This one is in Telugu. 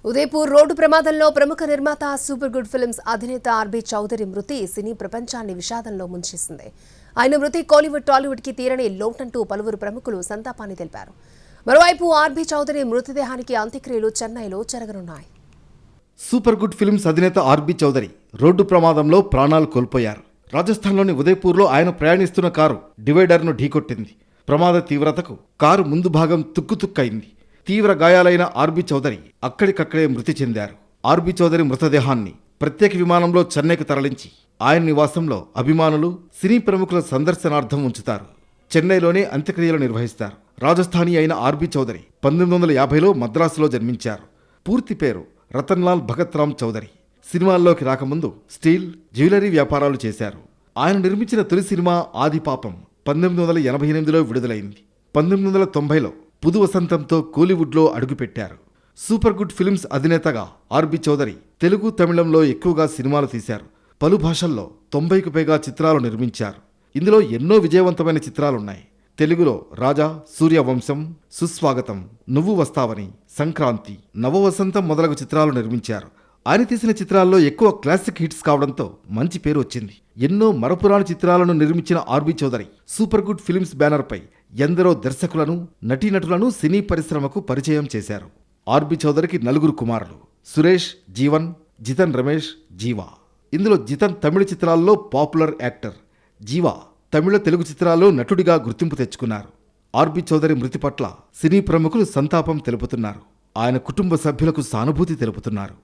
ఉదయపూర్ రోడ్డు ప్రమాదంలో ప్రముఖ నిర్మాత సూపర్ గుడ్ ఫిల్మ్స్ అధినేత ఆర్బీ చౌదరి మృతి సినీ ప్రపంచాన్ని విషాదంలో ముంచేసింది. ఆయన మృతి కోలీవుడ్ టాలీవుడ్ కి తీరని లోటంటూ పలువురు ప్రముఖులు సంతాపాన్ని తెలిపారు. మరోవైపు ఆర్బీ చౌదరి మృతదేహానికి అంత్యక్రియలు చెన్నైలో జరగనున్నాయి. సూపర్ గుడ్ ఫిల్మ్స్ అధినేత ఆర్బీ చౌదరి రోడ్డు ప్రమాదంలో ప్రాణాలు కోల్పోయారు. రాజస్థాన్లోని ఉదయపూర్లో ఆయన ప్రయాణిస్తున్న కారు డివైడర్ను ఢీకొట్టింది. ప్రమాద తీవ్రతకు కారు ముందు భాగం తుక్కుతుక్కైంది. తీవ్ర గాయాలైన ఆర్బీ చౌదరి అక్కడికక్కడే మృతి చెందారు. ఆర్బీ చౌదరి మృతదేహాన్ని ప్రత్యేక విమానంలో చెన్నైకి తరలించి ఆయన నివాసంలో అభిమానులు, సినీ ప్రముఖుల సందర్శనార్థం ఉంచుతారు. చెన్నైలోనే అంత్యక్రియలు నిర్వహిస్తారు. రాజస్థానీ అయిన ఆర్బీ చౌదరి 1950లో మద్రాసులో జన్మించారు. పూర్తి పేరు రతన్లాల్ భగత్రామ్ చౌదరి. సినిమాల్లోకి రాకముందు స్టీల్, జ్యువెలరీ వ్యాపారాలు చేశారు. ఆయన నిర్మించిన తొలి సినిమా ఆదిపాపం 1988లో విడుదలైంది. 1990లో పుదు వసంతంతో కోలీవుడ్లో అడుగుపెట్టారు. సూపర్ గుడ్ ఫిల్మ్స్ అధినేతగా ఆర్బీ చౌదరి తెలుగు, తమిళంలో ఎక్కువగా సినిమాలు తీశారు. పలు భాషల్లో 90కు పైగా చిత్రాలు నిర్మించారు. ఇందులో ఎన్నో విజయవంతమైన చిత్రాలున్నాయి. తెలుగులో రాజా, సూర్యవంశం, సుస్వాగతం, నువ్వు వస్తావని, సంక్రాంతి, నవవసంతం మొదలగు చిత్రాలు నిర్మించారు. ఆయన తీసిన చిత్రాల్లో ఎక్కువ క్లాసిక్ హిట్స్ కావడంతో మంచి పేరు వచ్చింది. ఎన్నో మరపురాని చిత్రాలను నిర్మించిన RB Chowdary super good films బ్యానర్పై ఎందరో దర్శకులను, నటీనటులను సినీ పరిశ్రమకు పరిచయం చేశారు. ఆర్బీ చౌదరికి 4 కుమారులు: సురేష్, జీవన్, జితన్ రమేష్, జీవా. ఇందులో జితన్ తమిళ చిత్రాల్లో పాపులర్ యాక్టర్, జీవా తమిళ, తెలుగు చిత్రాల్లో నటుడిగా గుర్తింపు తెచ్చుకున్నారు. ఆర్బీ చౌదరి మృతి పట్ల సినీ ప్రముఖులు సంతాపం తెలుపుతున్నారు. ఆయన కుటుంబ సభ్యులకు సానుభూతి తెలుపుతున్నారు.